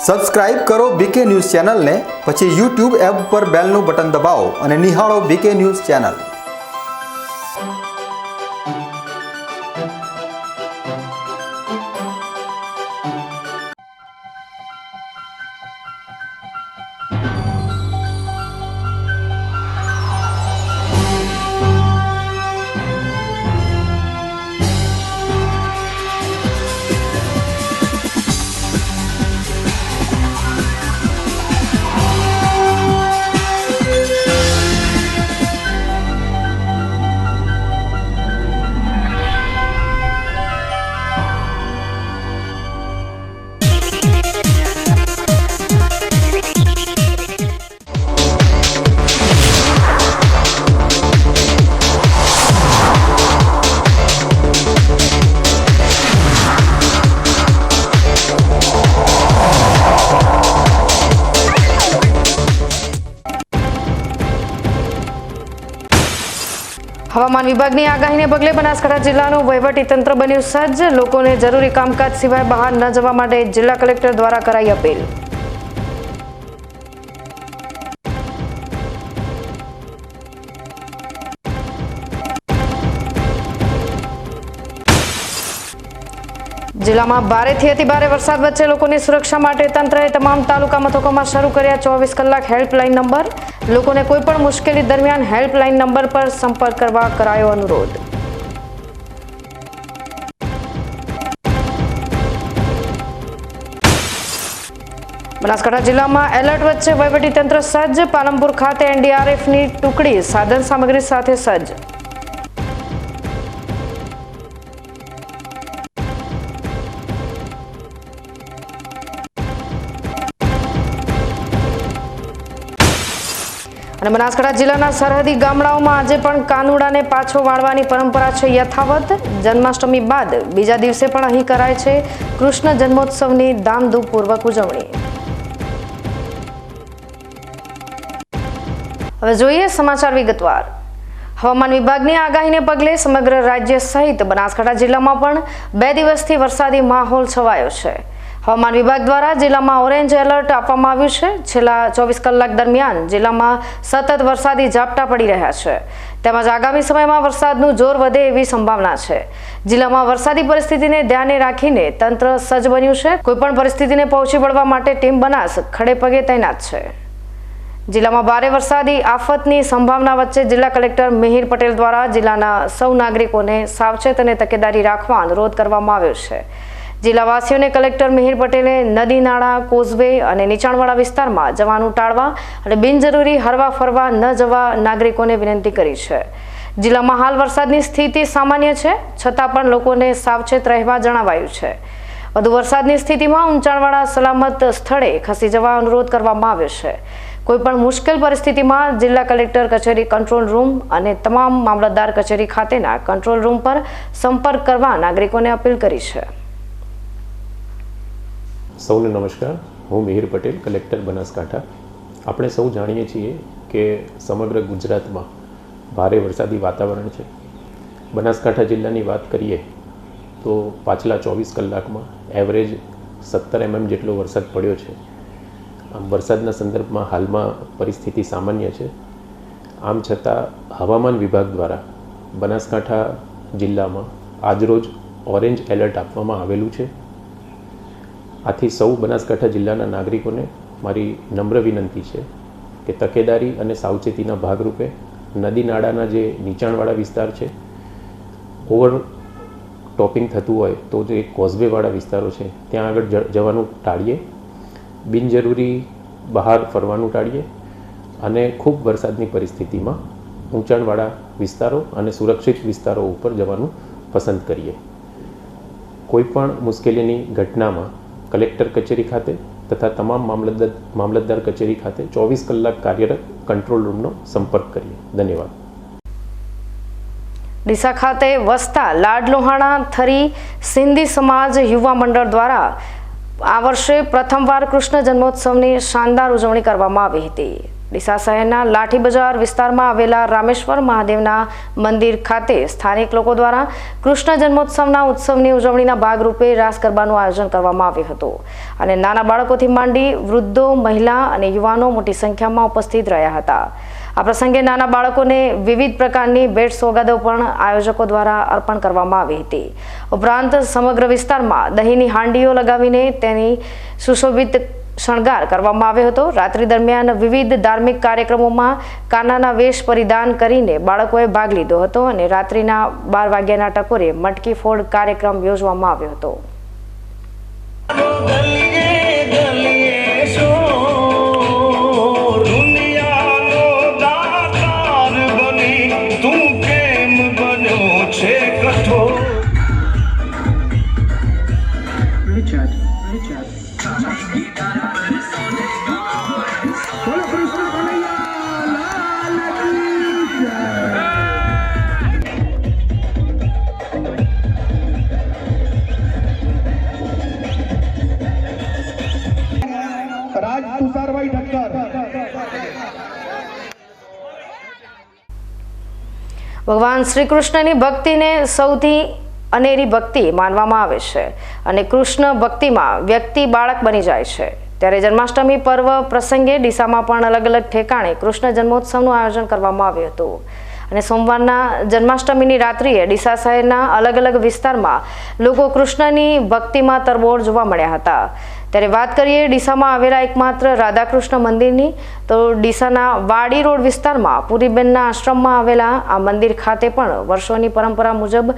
Subscribe કરો બીકે news ચેનલને, પછી YouTube એપ પર બેલનું બટન દબાવો અને નિહાળો બીકે ન્યૂઝ ચેનલ। હવામાન વિભાગની આગાહીને પગલે બનાસકાંઠા જિલ્લાનું વહીવટી તંત્ર બન્યું સજ્જ। લોકોને જરૂરી કામકાજ સિવાય બહાર ન જવા માટે જિલ્લા કલેક્ટર દ્વારા કરાઈ અપીલ। જિલ્લામાં ભારેથી અતિભારે વરસાદ વચ્ચે લોકોની સુરક્ષા માટે તંત્રએ તમામ તાલુકા મથકોમાં શરૂ કર્યા 24 કલાક હેલ્પલાઇન નંબર। લોકોને કોઈ પણ મુશ્કેલી દરમિયાન હેલ્પલાઇન નંબર પર સંપર્ક કરવા કરાયો અનુરોધ। બનાસકાંઠા જિલ્લામાં એલર્ટ વચ્ચે વહીવટી તંત્ર સજ્જ। પાલનપુર ખાતે એનડીઆરએફની ટુકડી સાધન સામગ્રી સાથે સજ્જ। અને બનાસકાંઠા જિલ્લાના સરહદી ગામડાઓમાં આજે પણ કાનુડાને પાછો વાળવાની પરંપરા છે યથાવત। જન્માષ્ટમી બાદ બીજા દિવસે પણ અહીં કરાય છે કૃષ્ણ જન્મોત્સવની ધામધૂમપૂર્વક ઉજવણી। હવે જોઈએ સમાચાર વિગતવાર। હવામાન વિભાગની આગાહીને પગલે સમગ્ર રાજ્ય સહિત બનાસકાંઠા જિલ્લામાં પણ 2 દિવસથી વરસાદી માહોલ છવાયો છે। હવામાન વિભાગ દ્વારા જિલ્લામાં ઓરેન્જ એલર્ટ આપવામાં આવ્યું છે। છેલ્લા 24 કલાક દરમિયાન જિલ્લામાં સતત વરસાદી ઝાપટા પડી રહ્યા છે, તેમજ આગામી સમયમાં વરસાદનું જોર વધે એવી સંભાવના છે। જિલ્લામાં વરસાદી પરિસ્થિતિને ધ્યાને રાખીને તંત્ર સજ્જ બન્યું છે। કોઈપણ પરિસ્થિતિને પહોંચી વળવા માટે ટીમ બનાસ ખડેપગે તૈનાત છે। જિલ્લામાં ભારે વરસાદી આફતની સંભાવના વચ્ચે જિલ્લા કલેક્ટર મિહિર પટેલ દ્વારા જિલ્લાના સૌ નાગરિકોને સાવચેત અને તકેદારી રાખવા અનુરોધ કરવામાં આવ્યો છે। જિલ્લાવાસીઓને કલેક્ટર મિહિર પટેલે નદી નાળા, કોઝવે અને નીચાણવાળા વિસ્તારમાં જવાનું ટાળવા અને બિનજરૂરી હરવા ફરવા ન જવા નાગરિકોને વિનંતી કરી છે। જિલ્લામાં હાલ વરસાદની સ્થિતિ સામાન્ય છે, છતાં પણ લોકોને સાવચેત રહેવા જણાવાયું છે। વધુ વરસાદની સ્થિતિમાં ઊંચાણવાળા સલામત સ્થળે ખસી જવા અનુરોધ કરવામાં આવ્યો છે। કોઈપણ મુશ્કેલ પરિસ્થિતિમાં જિલ્લા કલેક્ટર કચેરી કંટ્રોલ રૂમ અને તમામ મામલતદાર કચેરી ખાતેના કંટ્રોલ રૂમ પર સંપર્ક કરવા નાગરિકોને અપીલ કરી છે। સૌને નમસ્કાર, હું મિહિર પટેલ, કલેક્ટર બનાસકાંઠા। આપણે સૌ જાણીએ છીએ કે સમગ્ર ગુજરાતમાં ભારે વરસાદી વાતાવરણ છે। બનાસકાંઠા જિલ્લાની વાત કરીએ તો પાછલા 24 કલાકમાં એવરેજ 17 mm જેટલો વરસાદ પડ્યો છે। આમ વરસાદના સંદર્ભમાં હાલમાં પરિસ્થિતિ સામાન્ય છે। આમ છતાં હવામાન વિભાગ દ્વારા બનાસકાંઠા જિલ્લામાં આજરોજ ઓરેન્જ એલર્ટ આપવામાં આવેલું છે। આથી સૌ બનાસકાંઠા જિલ્લાના નાગરિકોને મારી નમ્ર વિનંતી છે કે તકેદારી અને સાવચેતીના ભાગરૂપે નદી નાળાના જે નીચાણવાળા વિસ્તાર છે, ઓવર ટોપિંગ થતું હોય તો જે કોઝવેવાળા વિસ્તારો છે ત્યાં આગળ જવાનું ટાળીએ, બિનજરૂરી બહાર ફરવાનું ટાળીએ અને ખૂબ વરસાદની પરિસ્થિતિમાં ઊંચાણવાળા વિસ્તારો અને સુરક્ષિત વિસ્તારો ઉપર જવાનું પસંદ કરીએ। કોઈપણ મુશ્કેલીની ઘટનામાં કલેક્ટર કચેરી ખાતે તથા તમામ મામલતદાર કચેરી ખાતે 24 કલાક કાર્યરત કંટ્રોલ રૂમનો સંપર્ક કરીએ। ધન્યવાદ। ડીસા ખાતે વસતા લાડલોહાણા થરી સિંધી સમાજ યુવા મંડળ દ્વારા આ વર્ષે પ્રથમવાર કૃષ્ણ જન્મોત્સવની શાનદાર ઉજવણી કરવામાં આવી હતી। ડીસા શહેરના લાઠી બજાર વિસ્તારમાં આવેલા રામેશ્વર મહાદેવના મંદિર ખાતે સ્થાનિક લોકો દ્વારા કૃષ્ણ જન્મોત્સવના ઉત્સવની ઉજવણીના ભાગરૂપે રાસ ગરબાનું આયોજન કરવામાં આવ્યું હતું અને નાના બાળકોથી માંડી વૃદ્ધો, મહિલા અને યુવાનો મોટી સંખ્યામાં ઉપસ્થિત રહ્યા હતા. આ પ્રસંગે નાના બાળકોને વિવિધ પ્રકારની ભેટ સોગાદો પણ આયોજકો દ્વારા અર્પણ કરવામાં આવી હતી. ઉપરાંત સમગ્ર વિસ્તારમાં દહીંની હાંડીઓ લગાવીને તેની સુશોભિત શણગાર કરવામાં આવ્યો હતો. રાત્રિ દરમિયાન વિવિધ ધાર્મિક કાર્યક્રમોમાં કાનાના વેશ પરિધાન કરીને બાળકોએ ભાગ લીધો હતો અને રાત્રિના 12 વાગ્યાના ટકોરે મટકી ફોડ કાર્યક્રમ યોજવામાં આવ્યો હતો. ભગવાન શ્રી કૃષ્ણની ભક્તિને સૌથી અનેરી ભક્તિ માનવામાં આવે છે અને કૃષ્ણ ભક્તિમાં વ્યક્તિ બાળક બની જાય છે. ત્યારે જન્માષ્ટમી પર્વ પ્રસંગે ડીસામાં પણ અલગ અલગ ઠેકાણે કૃષ્ણ જન્મોત્સવનું આયોજન કરવામાં આવ્યું હતું અને સોમવારના જન્માષ્ટમીની રાત્રિએ ડીસા શહેરના અલગ અલગ વિસ્તારમાં લોકો કૃષ્ણની ભક્તિમાં તરબોળ જોવા મળ્યા હતા. ત્યારે વાત કરીએ ડીસામાં આવેલા એકમાત્ર રાધાકૃષ્ણ મંદિરની, તો ડીસાના વાડી રોડ વિસ્તારમાં પુરીબેનના આશ્રમમાં આવેલા આ મંદિર ખાતે પણ વર્ષોની પરંપરા મુજબ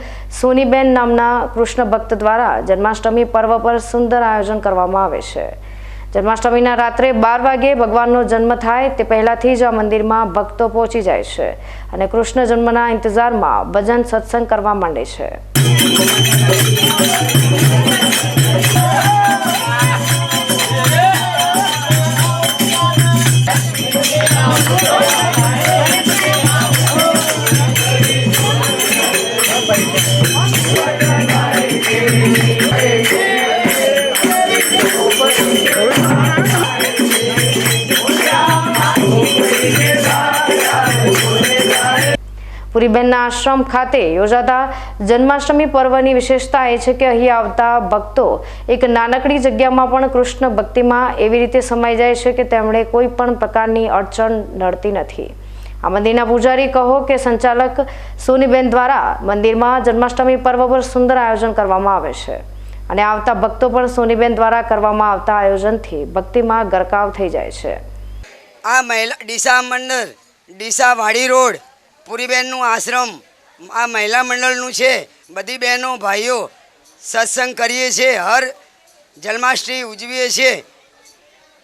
સોનીબેન નામના કૃષ્ણ ભક્ત દ્વારા જન્માષ્ટમી પર્વ પર સુંદર આયોજન કરવામાં આવે છે. જન્માષ્ટમીના રાત્રે 12 વાગ્યે ભગવાનનો જન્મ થાય તે પહેલાથી જ આ મંદિરમાં ભક્તો પહોંચી જાય છે અને કૃષ્ણ જન્મના ઇંતજારમાં ભજન સત્સંગ કરવા માંડે છે. પુરીબેનના આશ્રમ ખાતે યોજાતા જન્માષ્ટમી પર્વની વિશેષતા એ છે કે અહીં આવતા ભક્તો એક નાનકડી જગ્યામાં પણ કૃષ્ણ ભક્તિમાં એવી રીતે સમાઈ જાય છે કે તેમણે કોઈ પણ પ્રકારની અડચણ નડતી નથી. આ મંદિરના પૂજારી કહો કે સંચાલક સોનીબેન દ્વારા મંદિરમાં જન્માષ્ટમી પર્વ પર સુંદર આયોજન કરવામાં આવે છે અને આવતા ભક્તો પણ સોનીબેન દ્વારા કરવામાં આવતા આયોજનથી ભક્તિમાં ગરકાવ થઈ જાય છે. આ મહિલા ડીસા મંડળ, ડીસા વાડી રોડ, પુરીબેનનું આશ્રમ આ મહિલા મંડળનું છે. બધી બહેનો ભાઈઓ સત્સંગ કરીએ છીએ, હર જન્માષ્ટમી ઉજવીએ છીએ.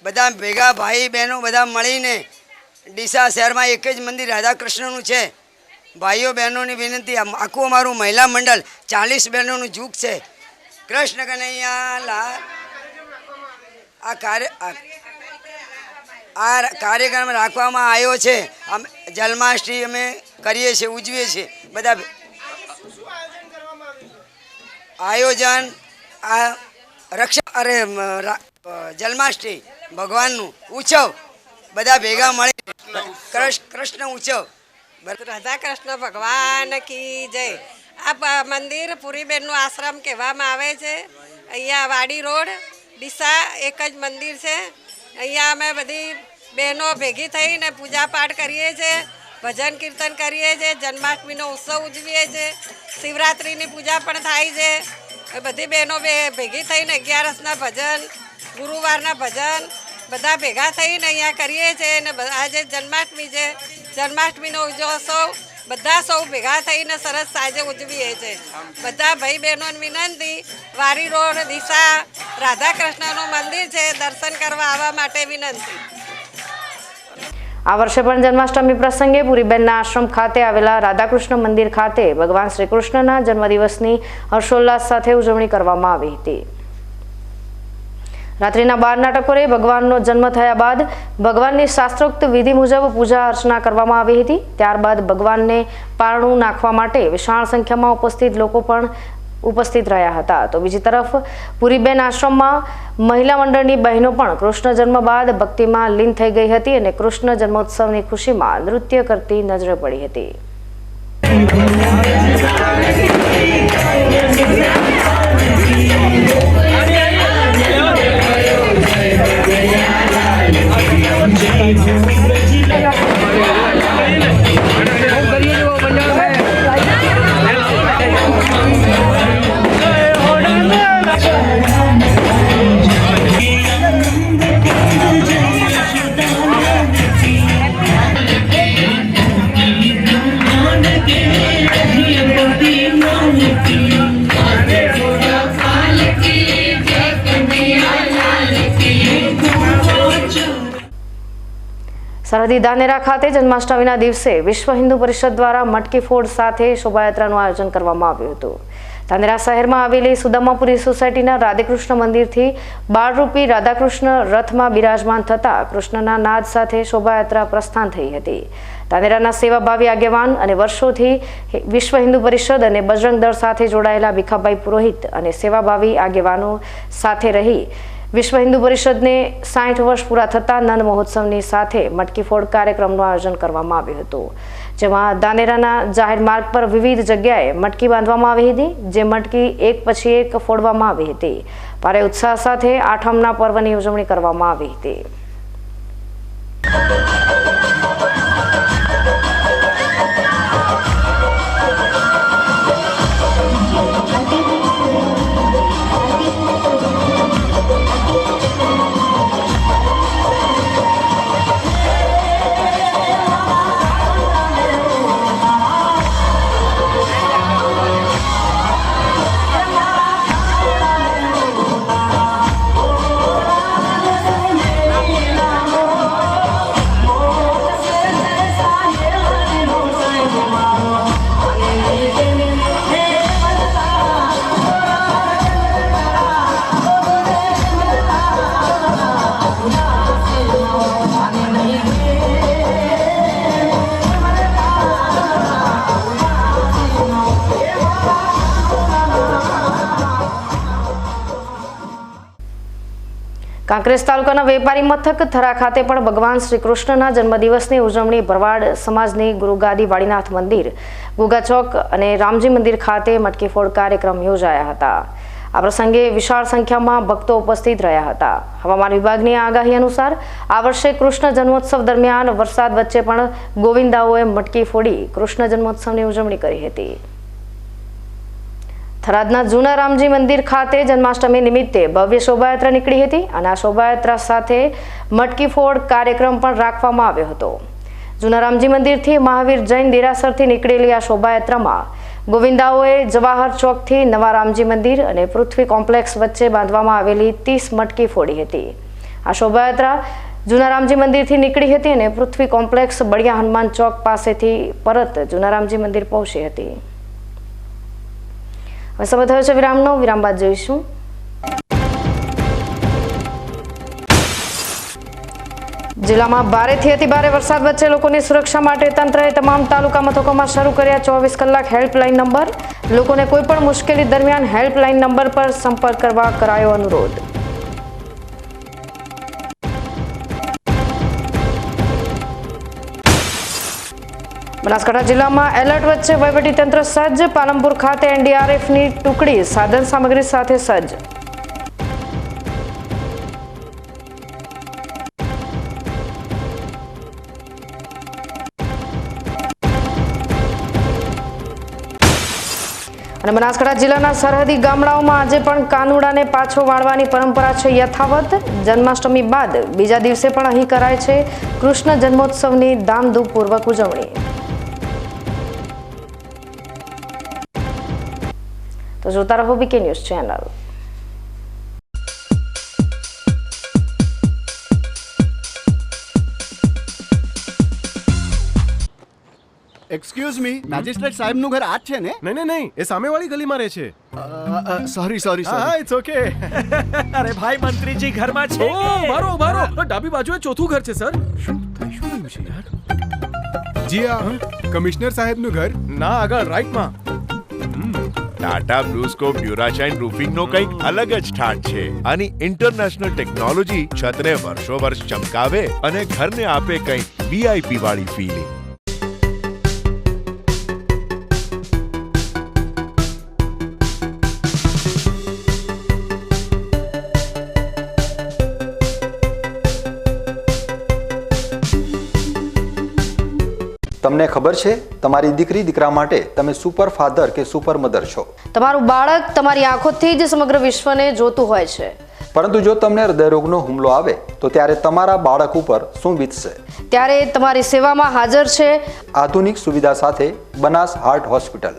બધા ભેગા ભાઈ બહેનો બધા મળીને ડીસા શહેરમાં એક જ મંદિર રાધાકૃષ્ણનું છે. ભાઈઓ બહેનોની વિનંતી, આખું અમારું મહિલા મંડળ 40 બહેનોનું જૂથ છે. કૃષ્ણ કનૈયા લાલ. આ કાર્યક્રમ રાખવામાં આવ્યો છે. જન્માષ્ટમી અમે કરીએ છીએ, ઉજવીએ છીએ. બધા આયોજન આ જન્માષ્ટમી ભગવાનનું ઉત્સવ બધા ભેગા મળી કૃષ્ણ ઉત્સવ. રાધા કૃષ્ણ ભગવાન કી જય. આ મંદિર પુરીબેનનું આશ્રમ કહેવામાં આવે છે. અહીંયા વાડી રોડ ડીસા એક જ મંદિર છે. અહીંયા અમે બધી બહેનો ભેગી થઈને પૂજા પાઠ કરીએ છીએ, ભજન કીર્તન કરીએ છીએ, જન્માષ્ટમીનો ઉત્સવ ઉજવીએ છીએ, શિવરાત્રિની પૂજા પણ થાય છે. બધી બહેનો ભેગી થઈને 11ના ભજન, ગુરુવારના ભજન બધા ભેગા થઈને અહીંયા કરીએ છીએ. અને આજે જન્માષ્ટમી છે, જન્માષ્ટમીનો ઉત્સવ બધા સૌ ભેગા થઈને સરસ આજે ઉજવીએ છીએ. બધા ભાઈ બહેનોને વિનંતી, વારી રોડ ડીસા રાધાકૃષ્ણનું મંદિર છે, દર્શન કરવા આવવા માટે વિનંતી. આ વર્ષે પણ જન્માષ્ટમી પ્રસંગે પુરીબેનના આશ્રમ ખાતે આવેલા રાધાકૃષ્ણ મંદિર ખાતે ભગવાન શ્રી કૃષ્ણના જન્મદિવસની હર્ષોલ્લાસ સાથે ઉજવણી કરવામાં આવી હતી. રાત્રિના 12ના ટકોરે ભગવાનનો જન્મ થયા બાદ ભગવાનની શાસ્ત્રોક્ત વિધિ મુજબ પૂજા અર્ચના કરવામાં આવી હતી. ત્યારબાદ ભગવાનને પારણું નાખવા માટે વિશાળ સંખ્યામાં ઉપસ્થિત લોકો પણ ઉપસ્થિત રહ્યા હતા. તો બીજી તરફ પુરીબેન આશ્રમમાં મહિલા મંડળની બહેનો પણ કૃષ્ણ જન્મ બાદ ભક્તિમાં લીન થઈ ગઈ હતી અને કૃષ્ણ જન્મોત્સવની ખુશીમાં નૃત્ય કરતી નજરે પડી હતી. સરહદી ધાનેરા ખાતે જન્માષ્ટમીના દિવસે વિશ્વ હિન્દુ પરિષદ દ્વારા મટકી ફોડ સાથે શોભાયાત્રાનું આયોજન કરવામાં આવ્યું હતું. ધાનેરા શહેરમાં આવેલી સુદામાપુરી સોસાયટીના રાધેકૃષ્ણ મંદિરથી બાળરૂપી રાધાકૃષ્ણ રથમાં બિરાજમાન થતા કૃષ્ણના નાદ સાથે શોભાયાત્રા પ્રસ્થાન થઈ હતી. ધાનેરાના સેવાભાવી આગેવાન અને વર્ષોથી વિશ્વ હિન્દુ પરિષદ અને બજરંગ દળ સાથે જોડાયેલા ભીખાભાઈ પુરોહિત અને સેવાભાવી આગેવાનો સાથે રહી વિશ્વ હિન્દુ પરિષદને 60 વર્ષ પૂરા થતા નંદ મહોત્સવની સાથે મટકી ફોડ કાર્યક્રમનું આયોજન કરવામાં આવ્યું હતું, જેમાં ધાનેરાના જાહેર માર્ગ પર વિવિધ જગ્યાએ મટકી બાંધવામાં આવી હતી, જે મટકી એક પછી એક ફોડવામાં આવી હતી. ભારે ઉત્સાહ સાથે આઠમના પર્વની ઉજવણી કરવામાં આવી હતી. કાંકરેજ તાલુકાના વેપારી મથક થરા ખાતે પણ ભગવાન શ્રી કૃષ્ણના જન્મદિવસની ઉજવણી ભરવાડ સમાજની ગુરુગાદી વાડીનાથ મંદિર, ગુગા ચોક અને રામજી મંદિર ખાતે મટકી ફોડ કાર્યક્રમ યોજાયા હતા. આ પ્રસંગે વિશાળ સંખ્યામાં ભક્તો ઉપસ્થિત રહ્યા હતા. હવામાન વિભાગની આગાહી અનુસાર આ વર્ષે કૃષ્ણ જન્મોત્સવ દરમિયાન વરસાદ વચ્ચે પણ ગોવિંદાઓએ મટકી ફોડી કૃષ્ણ જન્મોત્સવની ઉજવણી કરી હતી. થરાદના જૂના રામજી મંદિર ખાતે જન્માષ્ટમી નિમિત્તે ભવ્ય શોભાયાત્રા નીકળી હતી અને આ શોભાયાત્રા સાથે મટકી ફોડ કાર્યક્રમ પણ રાખવામાં આવ્યો હતો. જૂના રામજી મંદિરથી મહાવીર જૈન દેરાસરથી નીકળેલી આ શોભાયાત્રામાં ગોવિંદાઓએ જવાહર ચોકથી નવા રામજી મંદિર અને પૃથ્વી કોમ્પ્લેક્સ વચ્ચે બાંધવામાં આવેલી 30 મટકી ફોડી હતી. આ શોભાયાત્રા જૂના રામજી મંદિરથી નીકળી હતી અને પૃથ્વી કોમ્પ્લેક્સ બળિયા હનુમાન ચોક પાસેથી પરત જૂના રામજી મંદિર પહોંચી હતી. હવે સમય થયો છે વિરામનો. વિરામ બાદ જોઈશું. જિલ્લામાં ભારેથી અતિભારે વરસાદ વચ્ચે લોકોની સુરક્ષા માટે તંત્રએ તમામ તાલુકા મથકોમાં શરૂ કર્યા 24 કલાક હેલ્પલાઇન નંબર. લોકોને કોઈ પણ મુશ્કેલી દરમિયાન હેલ્પલાઇન નંબર પર સંપર્ક કરવા કરાયો અનુરોધ. બનાસકાંઠા જિલ્લામાં એલર્ટ વચ્ચે વહીવટીતંત્ર સજ્જ. પાલનપુર ખાતે એનડીઆરએફની ટુકડી સાધન સામગ્રી સાથે સજ્જ. અને બનાસકાંઠા જિલ્લાના સરહદી ગામડાઓમાં આજે પણ કાનુડાને પાછો વાળવાની પરંપરા છે યથાવત. જન્માષ્ટમી બાદ બીજા દિવસે પણ અહીં કરાય છે કૃષ્ણ જન્મોત્સવની ધામધૂમપૂર્વક ઉજવણી. તો જોતા રહો BK news channel. Excuse me, magistrate સાહેબનું ઘર આ જ છે ને? નહીં, એ સામેવાળી ગલીમાં રહે છે. સોરી હા, ઇટ્સ ઓકે. અરે ભાઈ, મંત્રીજી ઘરમાં છે. ઓ મારો ડાબી બાજુએ ચોથું ઘર છે સર. શું થયું છે યાર? જી, આ કમિશનર સાહેબનું ઘર. ના, આગળ રાઈટમાં. ટાટા બ્લુસ્કોપ ડ્યુરાશાઇન રૂફિંગનો કંઈક અલગ જ ઠાટ છે. આની ઇન્ટરનેશનલ ટેકનોલોજી છતને વર્ષો વર્ષ ચમકાવે અને ઘરને આપે કંઈક VIP વાળી ફીલિંગ. તમને ખબર છે તમારી દીકરી દીકરા માટે તમે સુપર ફાધર કે સુપર મધર છો. તમારું બાળક તમારી આંખોથી જ સમગ્ર વિશ્વને જોતું હોય છે. પરંતુ જો તમને હૃદયરોગનો હુમલો આવે તો ત્યારે તમારા બાળક ઉપર શું વીતશે? ત્યારે તમારી સેવામાં હાજર છે આધુનિક સુવિધા સાથે બનાસ હાર્ટ હોસ્પિટલ,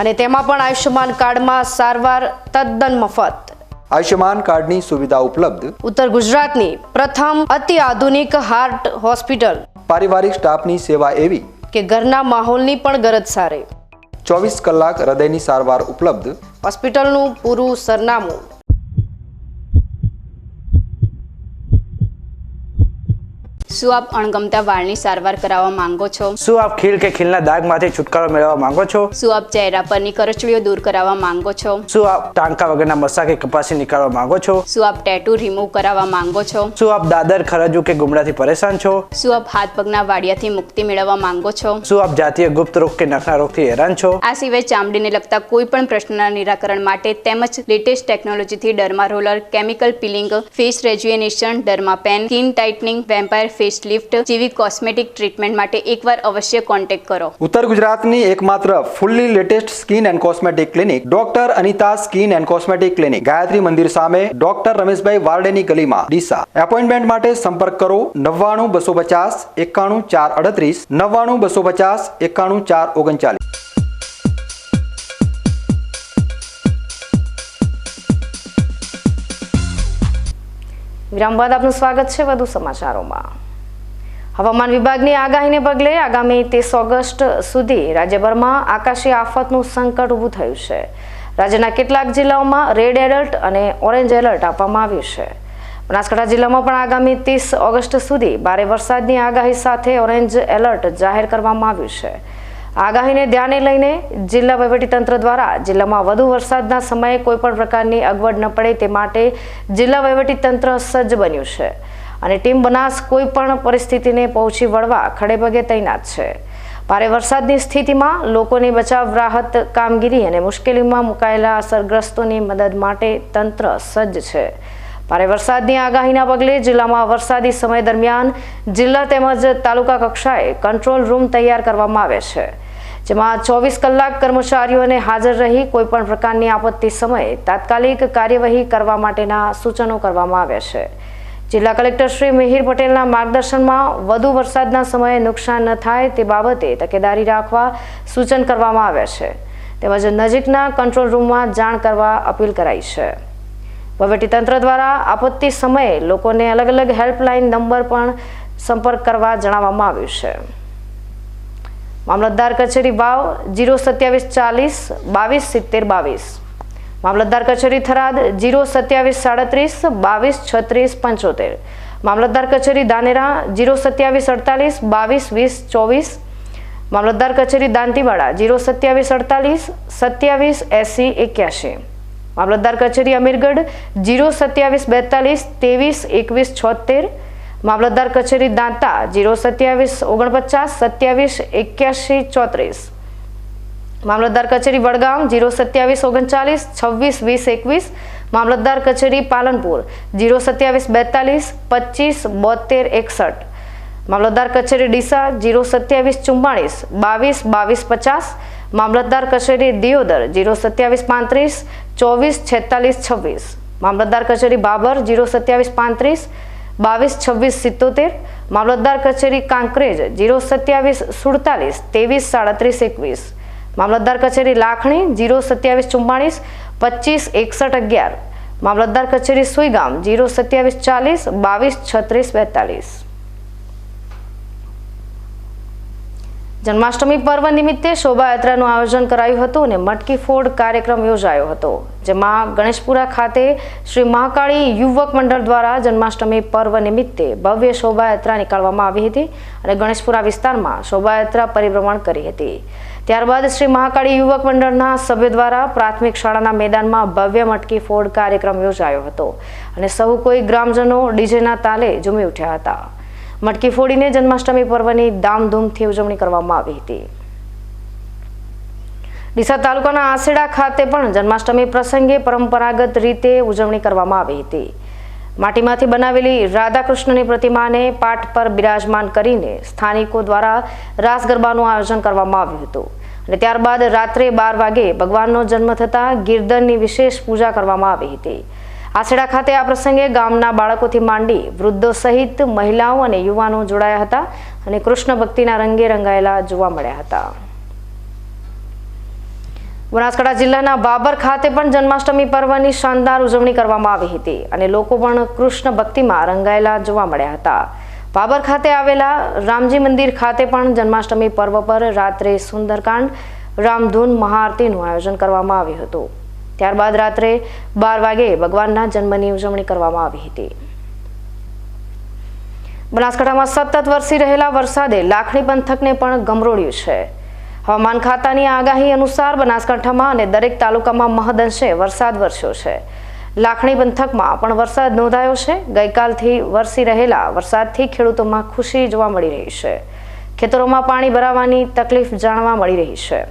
અને તેમાં પણ આયુષ્યમાન કાર્ડમાં સારવાર તદ્દન મફત. આયુષ્યમાન કાર્ડની સુવિધા ઉપલબ્ધ. ઉત્તર ગુજરાતની પ્રથમ અતિ આધુનિક હાર્ટ હોસ્પિટલ. પારિવારિક સ્ટાફની સેવા એવી કે ઘરના માહોલની પણ ગરજ સારી. 24 કલાક હૃદયની સારવાર ઉપલબ્ધ. હોસ્પિટલનું પૂરું સરનામું. શું આપ અણગમતા વાળની સારવાર કરાવવા માંગો છો? શું આપ ખીલ કે ખીલના દાગમાંથી છુટકારો મેળવવા માંગો છો? શું આપ ચહેરા પરની કરચલીઓ દૂર કરાવવા માંગો છો? શું આપ ટાંકા વગરના મસા કે કપાસી નીકાળવા માંગો છો? શું આપ ટેટુ રિમૂવ કરાવવા માંગો છો? શું આપ દાદર ખરજુ કે ગુમડાથી પરેશાન છો? શું આપ હાથ પગના વાડિયાથી મુક્તિ મેળવવા માંગો છો? શું આપ જાતીય ગુપ્ત રોગ કે નખના રોગથી હેરાન છો? આ સિવાય ચામડીને લગતા કોઈ પણ પ્રશ્નના નિરાકરણ માટે તેમજ લેટેસ્ટ ટેકનોલોજીથી derma roller, chemical peeling, face rejuvenation, derma pen, skin tightening, vampire face lift જેવી કોસ્મેટિક ટ્રીટમેન્ટ માટે એકવાર અવશ્ય કોન્ટેક્ટ કરો. ઉત્તર ગુજરાતની એકમાત્ર fully latest skin and cosmetic clinic doctor Anita skin and cosmetic clinic, Gayatri Mandir સામે, ડોક્ટર રમેશભાઈ વારડેની ગલીમાં, ડીસા. એપોઇન્ટમેન્ટ માટે સંપર્ક કરો 99 250 91 438, 99 250 91 439. વિરામ બાદ આપનું સ્વાગત છે વધુ સમાચારોમાં. હવામાન વિભાગની આગાહીને પગલે આગામી 30 ઓગસ્ટ સુધી રાજ્યભરમાં આકાશી આફતનું સંકટ ઊભું થયું છે. રાજ્યના કેટલાક જિલ્લાઓમાં રેડ એલર્ટ અને ઓરેન્જ એલર્ટ આપવામાં આવ્યું છે. બનાસકાંઠા જિલ્લામાં પણ આગામી 30 ઓગસ્ટ સુધી ભારે વરસાદની આગાહી સાથે ઓરેન્જ એલર્ટ જાહેર કરવામાં આવ્યું છે. આગાહીને ધ્યાને લઈને જિલ્લા વહીવટીતંત્ર દ્વારા જિલ્લામાં વધુ વરસાદના સમયે કોઈપણ પ્રકારની અગવડ ન પડે તે માટે જિલ્લા વહીવટીતંત્ર સજ્જ બન્યું છે અને ટીમ બનાસ કોઈ પણ પરિસ્થિતિને પહોંચી વળવા ખડેપગે તૈનાત છે. ભારે વરસાદની સ્થિતિમાં લોકોની બચાવ રાહત કામગીરી અને મુશ્કેલીમાં મુકાયેલા અસરગ્રસ્તોની મદદ માટે તંત્ર સજ્જ છે. ભારે વરસાદની આગાહીના પગલે જિલ્લામાં વરસાદી સમય દરમિયાન જિલ્લા તેમજ તાલુકા કક્ષાએ કંટ્રોલ રૂમ તૈયાર કરવામાં આવે છે, જેમાં 24 કલાક કર્મચારીઓને હાજર રહી કોઈપણ પ્રકારની આપત્તિ સમયે તાત્કાલિક કાર્યવાહી કરવા માટેના સૂચનો કરવામાં આવ્યા છે. જિલ્લા કલેક્ટર શ્રી મિહિર પટેલના માર્ગદર્શનમાં વધુ વરસાદના સમયે નુકસાન ન થાય તે બાબતે તકેદારી રાખવા સૂચન કરવામાં આવ્યા છે, તેમજ નજીકના કંટ્રોલ રૂમમાં જાણ કરવા અપીલ કરાઈ છે. વહીવટીતંત્ર દ્વારા આપત્તિ સમયે લોકોને અલગ અલગ હેલ્પલાઇન નંબર પણ સંપર્ક કરવા જણાવવામાં આવ્યું છે. મામલતદાર કચેરી વાવ 02740 227022, મામલતદાર કચેરી થરાદ 02737 223675, મામલતદાર કચેરી ધાનેરા 02748 222024, મામલતદાર કચેરી દાંતીવાડા 02748 278081, મામલતદાર કચેરી અમીરગઢ 02742 232176, મામલતદાર કચેરી દાંતા 02749 2781 34, મામલતદાર કચેરી વડગામ 02739 262021, મામલતદાર કચેરી પાલનપુર 02742 257261, મામલતદાર કચેરી ડીસા 02744 222250, મામલતદાર કચેરી દિયોદર 02735 244626, મામલતદાર કચેરી બાબર 02735 222677, મામલતદાર કચેરી કાંકરેજ 02747 233721, મામલતદાર કચેરી લાખણી 02744 256111, મામલતદાર કચેરી સુઈગામ 02740 223642. જન્માષ્ટમી પર્વ નિમિત્તે શોભાયાત્રાનું આયોજન કરાયું હતું અને મટકી ફોડ કાર્યક્રમ યોજાયો હતો, જેમાં ગણેશપુરા ખાતે શ્રી મહાકાળી યુવક મંડળ દ્વારા જન્માષ્ટમી પર્વ નિમિત્તે ભવ્ય શોભાયાત્રા નીકાળવામાં આવી હતી અને ગણેશપુરા વિસ્તારમાં શોભાયાત્રા પરિભ્રમણ કરી હતી. ત્યારબાદ શ્રી મહાકાળી યુવક મંડળના સભ્યો દ્વારા પ્રાથમિક શાળાના મેદાનમાં ભવ્ય મટકી ફોડ કાર્યક્રમ યોજાયો હતો અને સૌ કોઈ ગ્રામજનો ડીજેના તાલે ઝૂમી ઉઠ્યા હતા. મટકી ફોડીને જન્માષ્ટમી પર્વની ધામધૂમથી ઉજવણી કરવામાં આવી હતી. ડીસા તાલુકાના આસેડા ખાતે પણ જન્માષ્ટમી પ્રસંગે પરંપરાગત રીતે ઉજવણી કરવામાં આવી હતી. માટીમાંથી બનાવેલી રાધાકૃષ્ણની પ્રતિમાને પાટ પર બિરાજમાન કરીને સ્થાનિકો દ્વારા રાસ ગરબાનું આયોજન કરવામાં આવ્યું હતું અને ત્યારબાદ રાત્રે 12 વાગે ભગવાનનો જન્મ થતાં ગિરધરની વિશેષ પૂજા કરવામાં આવી હતી. આસેડા ખાતે આ પ્રસંગે ગામના બાળકોથી માંડી વૃદ્ધો સહિત મહિલાઓ અને યુવાનો જોડાયા હતા અને કૃષ્ણ ભક્તિના રંગે રંગાયેલા જોવા મળ્યા હતા. બનાસકાંઠા જિલ્લાના બાબર ખાતે પણ જન્માષ્ટમી પર્વની શાનદાર ઉજવણી કરવામાં આવી હતી અને લોકો પણ કૃષ્ણ ભક્તિમાં રંગાયેલા જોવા મળ્યા હતા. બાબર ખાતે આવેલા રામજી મંદિર ખાતે પણ જન્માષ્ટમી પર્વ પર રાત્રે સુંદરકાંડ રામધૂન મહાઆરતીનું આયોજન કરવામાં આવ્યું હતું. ત્યારબાદ રાત્રે 12 વાગે ભગવાનના જન્મની ઉજવણી કરવામાં આવી હતી. બનાસકાંઠામાં સતત વરસી રહેલા વરસાદે લાખણી પંથકને પણ ગમરોળ્યું છે. હવામાન ખાતાની આગાહી અનુસાર બનાસકાંઠામાં અને દરેક તાલુકામાં મહદઅંશે વરસાદ વરસ્યો છે. લાખણી પંથકમાં પણ વરસાદ નોંધાયો છે. ગઈકાલથી વરસી રહેલા વરસાદથી ખેડૂતોમાં ખુશી જોવા મળી રહી છે. ખેતરોમાં પાણી ભરાવાની તકલીફ જાણવા મળી રહી છે.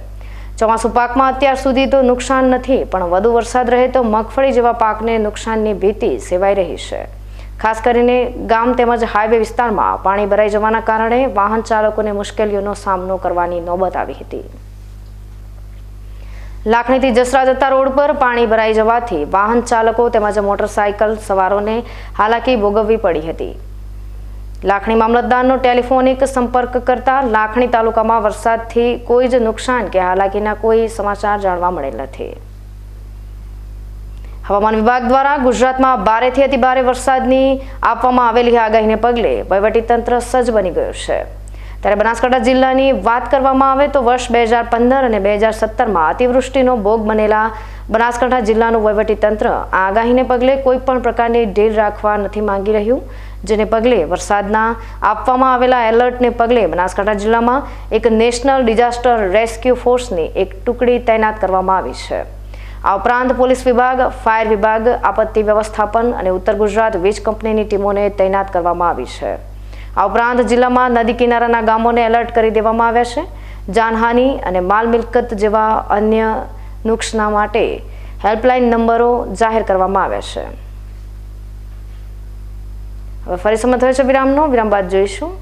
ચોમાસુ પાકમાં અત્યાર સુધી તો નુકસાન નથી, પણ વધુ વરસાદ રહે તો મગફળી જેવા પાકને નુકસાનની ભીતિ સેવાઈ રહી છે. ખાસ કરીને ગામ તેમજ હાઈવે વિસ્તારમાં પાણી ભરાઈ જવાના કારણે વાહન ચાલકોને મુશ્કેલીઓનો સામનો કરવાની નોબત આવી હતી. લાખણીથી જસરા જતા રોડ પર પાણી ભરાઈ જવાથી વાહન ચાલકો તેમજ મોટરસાયકલ સવારોને હાલાકી ભોગવવી પડી હતી. લાખણી મામલતદારનો ટેલિફોનિક સંપર્ક કરતા લાખણી તાલુકામાં વરસાદથી કોઈ જ નુકસાન કે હાલાકીના કોઈ સમાચાર જાણવા મળેલ નથી. હવામાન વિભાગ દ્વારા ગુજરાતમાં ભારેથી અતિભારે વરસાદની આપવામાં આવેલી આગાહીને પગલે વહીવટીતંત્ર સજ્જ બની ગયું છે. ત્યારે બનાસકાંઠા જિલ્લાની વાત કરવામાં આવે તો વર્ષ 2015 અને 2017માં અતિવૃષ્ટિનો ભોગ બનેલા બનાસકાંઠા જિલ્લાનું વહીવટીતંત્ર આ આગાહીને પગલે કોઈ પણ પ્રકારની ઢીલ રાખવા નથી માંગી રહ્યું, જેને પગલે વરસાદના આપવામાં આવેલા એલર્ટને પગલે બનાસકાંઠા જિલ્લામાં એક નેશનલ ડિઝાસ્ટર રેસ્ક્યુ ફોર્સની એક ટુકડી તૈનાત કરવામાં આવી છે. આ ઉપરાંત પોલીસ વિભાગ, ફાયર વિભાગ, આપત્તિ વ્યવસ્થાપન અને ઉત્તર ગુજરાત વીજ કંપનીની ટીમોને તૈનાત કરવામાં આવી છે. આ ઉપરાંત જિલ્લામાં નદી કિનારાના ગામોને એલર્ટ કરી દેવામાં આવ્યા છે. જાનહાનિ અને માલ મિલકત જેવા અન્ય નુકસાન માટે હેલ્પલાઇન નંબરો જાહેર કરવામાં આવ્યા છે. હવે ફરી સમય થયો છે વિરામનો. વિરામ બાદ જોઈશું.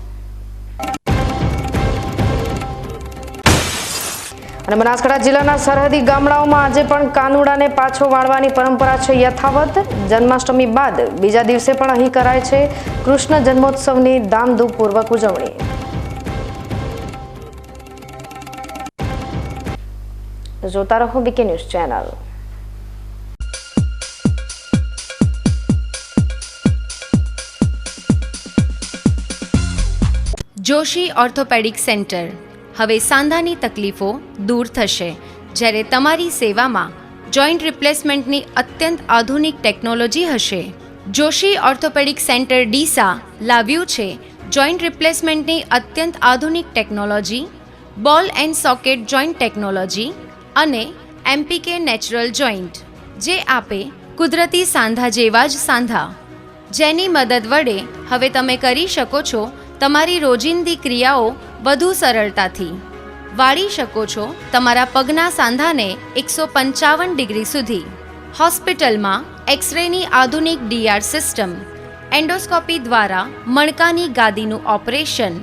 અને બનાસકાંઠા જિલ્લાના સરહદી ગામડાઓમાં આજે પણ કાનુડાને પાછો વાળવાની પરંપરા છે યથાવત. જન્માષ્ટમી બાદ બીજા દિવસે પણ અહીં કરાય છે કૃષ્ણ જન્મોત્સવની ધામધૂમપૂર્વક ઉજવણી. જોતા રહો BK news channel. Joshi orthopaedic centre. હવે સાંધાની તકલીફો દૂર થશે, જ્યારે તમારી સેવામાં જોઈન્ટ રિપ્લેસમેન્ટની અત્યંત આધુનિક ટેકનોલોજી હશે. જોશી ઓર્થોપેડિક સેન્ટર ડીસા લાવ્યું છે જોઈન્ટ રિપ્લેસમેન્ટની અત્યંત આધુનિક ટેકનોલોજી, બોલ એન્ડ સોકેટ જોઈન્ટ ટેકનોલોજી અને એમપીકે નેચરલ જોઈન્ટ, જે આપે કુદરતી સાંધા જેવા જ સાંધા, જેની મદદ વડે હવે તમે કરી શકો છો તમારી રોજિંદી ક્રિયાઓ વધુ સરળતાથી. વાળી શકો છો તમારા પગના સાંધાને 155 ડિગ્રી સુધી. હોસ્પિટલમાં એક્સરેની આધુનિક ડીઆર સિસ્ટમ, એન્ડોસ્કોપી દ્વારા મણકાની ગાદીનું ઓપરેશન,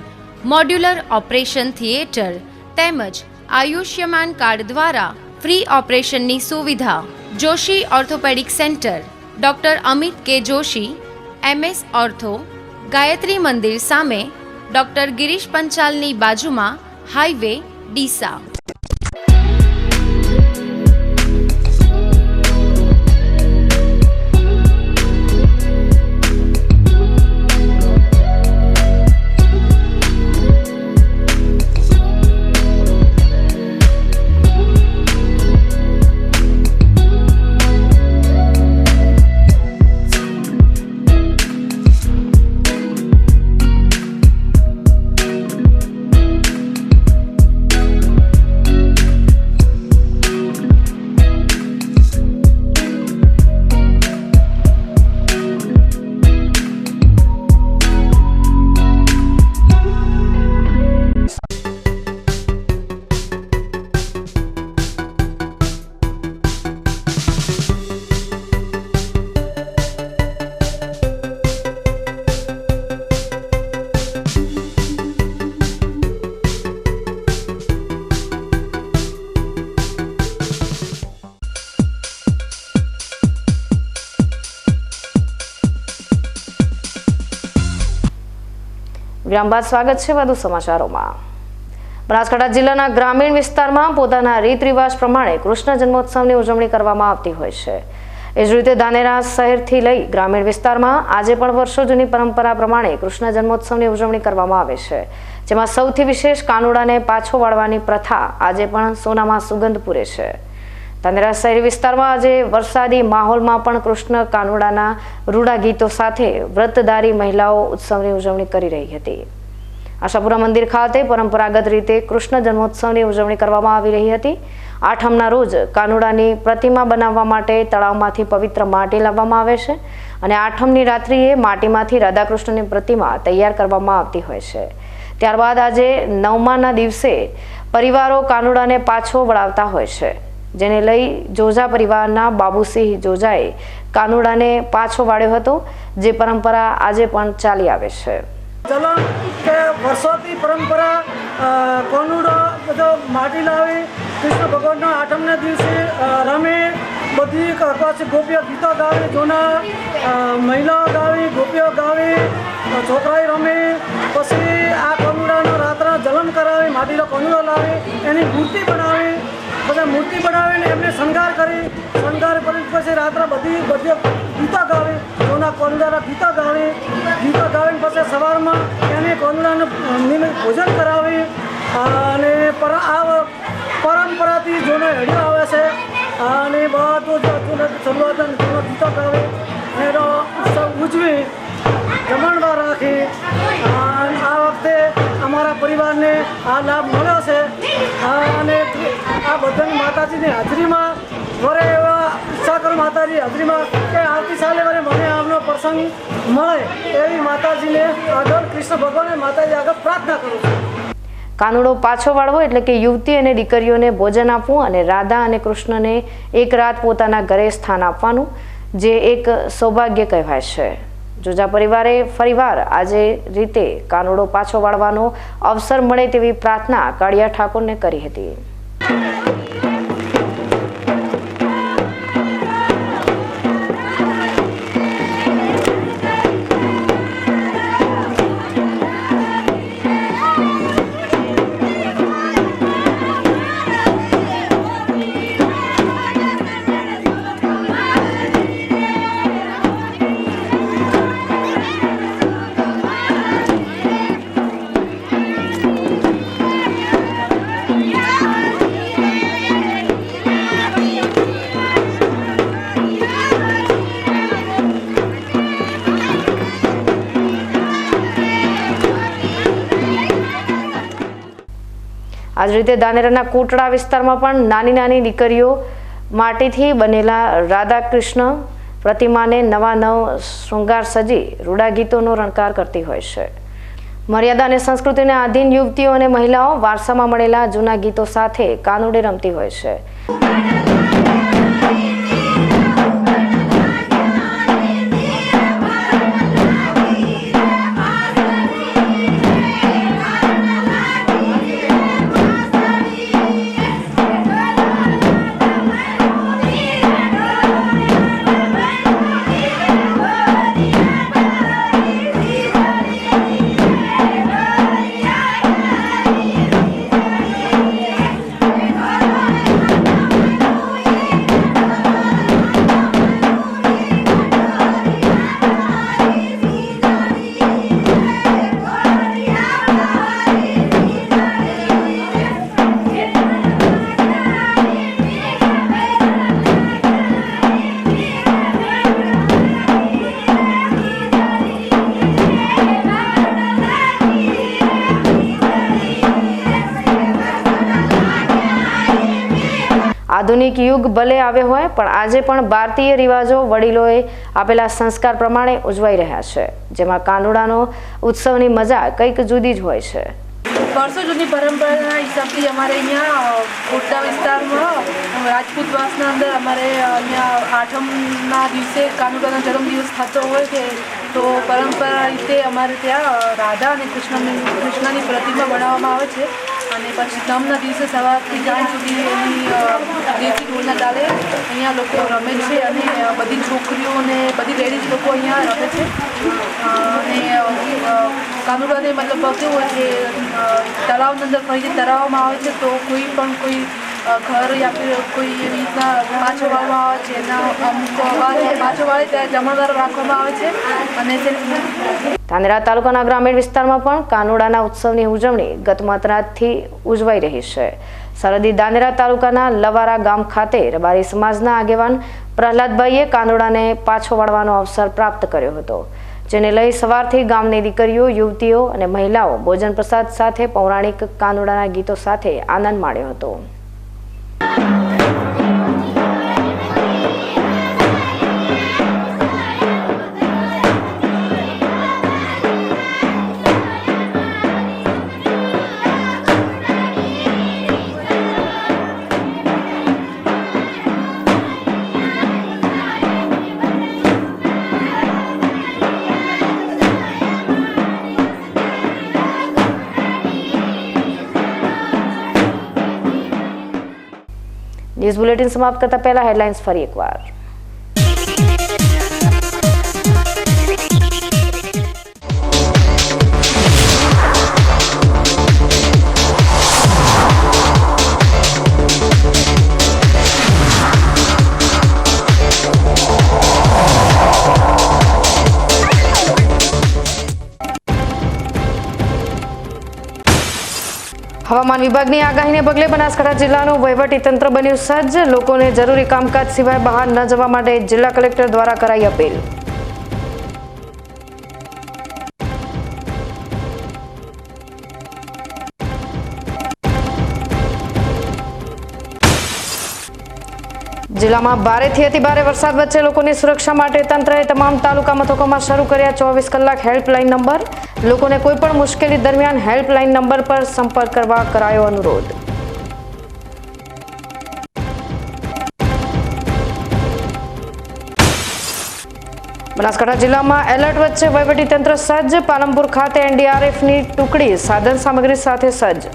મોડ્યુલર ઓપરેશન થિયેટર તેમજ આયુષ્યમાન કાર્ડ દ્વારા ફ્રી ઓપરેશનની સુવિધા. Joshi orthopaedic centre, doctor Amit કે જોશી, MS ઓર્થો, ગાયત્રી મંદિર સામે, ડૉક્ટર ગિરીશ પંચાલની બાજુમાં, હાઈવે, ડીસા. વિરામ બાદ સ્વાગત છે વધુ સમાચારોમાં। બનાસકાંઠા જિલ્લાના ગ્રામીણ વિસ્તારમાં પોતાના રીત રિવાજ પ્રમાણે કૃષ્ણ જન્મોત્સવની ઉજવણી કરવામાં આવતી હોય છે। એ જ રીતે ધાનેરા શહેરથી લઈ ગ્રામીણ વિસ્તારમાં આજે પણ વર્ષો જૂની પરંપરા પ્રમાણે કૃષ્ણ જન્મોત્સવની ઉજવણી કરવામાં આવે છે, જેમાં સૌથી વિશેષ કાનુડાને પાછો વાળવાની પ્રથા આજે પણ સોનામાં સુગંધ પૂરે છે। ધાનેરા શહેરી વિસ્તારમાં આજે વરસાદી માહોલમાં પણ કૃષ્ણ કાનુડાના રૂડા ગીતો સાથે વ્રતધારી મહિલાઓ ઉત્સવની ઉજવણી કરી રહી હતી। આશાપુરા મંદિર ખાતે પરંપરાગત રીતે કૃષ્ણ જન્મોત્સવની ઉજવણી કરવામાં આવી રહી હતી। આઠમના રોજ કાનુડાની પ્રતિમા બનાવવા માટે તળાવમાંથી પવિત્ર માટી લાવવામાં આવે છે અને આઠમની રાત્રિએ માટીમાંથી રાધાકૃષ્ણની પ્રતિમા તૈયાર કરવામાં આવતી હોય છે। ત્યારબાદ આજે નવમાના દિવસે પરિવારો કાનુડાને પાછો વળાવતા હોય છે, જેને લઈ જોજા પરિવારના બાબુસિંહ જોજાએ કાનુડાને પાછો વાળ્યો હતો, જે પરંપરા આજે પણ ચાલી આવે છે। ચલણ કે વર્ષોથી પરંપરા કાનુડો બધો માટી લાવી કૃષ્ણ ભગવાનના આઠમના દિવસે રમે, બધી પાછી ગોપીઓ ગીતો ગાવે, જૂના મહિલાઓ ગાવી, ગોપીઓ ગાવી, છોકરાઓ રમે, પછી આ કાનુડાનો રાત્રે જલન કરાવી, માટીનો કાનુડો લાવી એની મૂર્તિ બનાવી, બધા મૂર્તિ બનાવીને એમને શણગાર કરી, શણગાર કરી પછી રાત્રે બધી ગીતો ગાવી, જૂના કાનુડાના ગીતો ગાવી પછી સવારમાં એને કાનુડાનું નિયમિત ભોજન કરાવી અને આ પરંપરાથી જૂનો હેડિયો આવે છે અને બધું શરૂઆત જૂનો ગીતો ગાવી એનો ઉત્સવ ઉજવી જમણવાર રાખી। આ વખતે અમારા પરિવારને આ લાભ મળ્યો છે અને આ બધાની માતાજીની હાજરીમાં વરે એવા ઈચ્છા કરું માતાજી હાજરીમાં કે આવતી સાલે વરે મને આમનો પ્રસંગ મળે એવી માતાજીને આગળ કૃષ્ણ ભગવાને માતાજી આગળ પ્રાર્થના કરું છું। કાનુડો પાછો વાળવો એટલે કે યુવતી અને દીકરીઓને ભોજન આપવું અને રાધા અને કૃષ્ણને એક રાત પોતાના ઘરે સ્થાન આપવાનું, જે એક સૌભાગ્ય કહેવાય છે। જોજા પરિવારે ફરીવાર આજે રીતે કાનુડો પાછો વાળવાનો અવસર મળે તેવી પ્રાર્થના કાળિયા ઠાકોરને કરી હતી। આ જ રીતે ધાનેરાના કોટડા વિસ્તારમાં પણ નાની નાની દીકરીઓ માટીથી બનેલા રાધા કૃષ્ણ પ્રતિમાને નવા શૃંગાર સજી રૂડા ગીતોનો રણકાર કરતી હોય છે। મર્યાદા અને સંસ્કૃતિને આધીન યુવતીઓ અને મહિલાઓ વારસામાં મળેલા જૂના ગીતો સાથે કાનુડે રમતી હોય છે। આધુનિક યુગ ભલે આવ્યો હોય પણ આજે પણ ભારતીય રિવાજો વડીલોએ આપેલા સંસ્કાર પ્રમાણે ઉજવાઈ રહ્યા છે, જેમાં કાનુડાનો ઉત્સવની મજા કંઈક જુદી જ હોય છે। વર્ષો જૂની પરંપરાના હિસાબથી અમારે અહીંયા કોટડા વિસ્તારમાં રાજપૂતવાસના અંદર અમારે અહીંયા આઠમના દિવસે કાનુડાનો જન્મદિવસ થતો હોય છે, તો પરંપરા રીતે અમારે ત્યાં રાધા અને કૃષ્ણની પ્રતિમા બનાવવામાં આવે છે અને પછી નમના દિવસે સવારથી સાંજ સુધી એની દેશી ઢોલના તાલે અહીંયા લોકો રમે છે અને બધી છોકરીઓ અને બધી લેડીઝ લોકો અહીંયા રમે છે અને કાનુડાને મતલબ કેવું હોય કે તળાવની અંદર ફરીથી તરાવવામાં આવે છે તો કોઈ ઘર યા ફિર કોઈ એવી રીતના પાછો વાળવામાં આવે છે એના અમુક પાછો વાળે ત્યારે જમણવાર રાખવામાં આવે છે અને ધાનેરા તાલુકાના ગ્રામીણ વિસ્તારમાં પણ કાનુડાના ઉત્સવની ઉજવણી ગત મધરાતથી ઉજવાઈ રહી છે. સરહદી ધાનેરા તાલુકાના લવારા ગામ ખાતે રબારી સમાજના આગેવાન પ્રહલાદભાઈએ કાનુડાને પાછો વાળવાનો અવસર પ્રાપ્ત કર્યો હતો, જેને લઈ સવારથી ગામની દીકરીઓ, યુવતીઓ અને મહિલાઓ ભોજન પ્રસાદ સાથે પૌરાણિક કાનુડાના ગીતો સાથે આનંદ માણ્યો હતો. ન્યૂઝ બુલેટિન સમાપ્ત કરતા પહેલા હેડલાઇન્સ ફરી એકવાર. હવામાન વિભાગની આગાહીને પગલે બનાસકાંઠા જિલ્લાનું વહીવટીતંત્ર બન્યું સજ્જ. લોકોને જરૂરી કામકાજ સિવાય બહાર ન જવા માટે જિલ્લા કલેક્ટર દ્વારા કરાઈ અપીલ. જિલ્લામાં ભારેથી અતિભારે વરસાદ વચ્ચે લોકોની સુરક્ષા માટે તંત્રએ તમામ તાલુકા મથકોમાં શરૂ કર્યા 24 કલાક હેલ્પલાઇન નંબર. લોકોને કોઈપણ મુશ્કેલી દરમિયાન હેલ્પલાઇન નંબર પર સંપર્ક કરવા કરાયો અનુરોધ. બનાસકાંઠા જિલ્લામાં એલર્ટ વચ્ચે વહીવટીતંત્ર સજ્જ. પાલનપુર ખાતે એનડીઆરએફની ટુકડી સાધન સામગ્રી સાથે સજ્જ.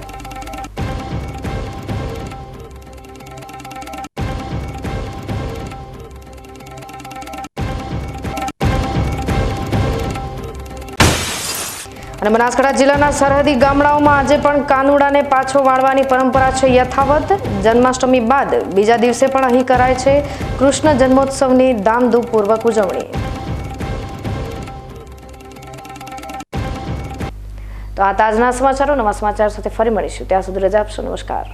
અને બનાસકાંઠા જિલ્લાના સરહદી ગામડાઓમાં આજે પણ કાનુડાને પાછો વાળવાની પરંપરા છે યથાવત. જન્માષ્ટમી બાદ બીજા દિવસે પણ અહીં કરાય છે કૃષ્ણ જન્મોત્સવની ધામધૂમપૂર્વક ઉજવણી. તો આ તાજના સમાચારો, નવા સમાચાર સાથે ફરી મળીશું. ત્યાં સુધી રજા આપશો. નમસ્કાર.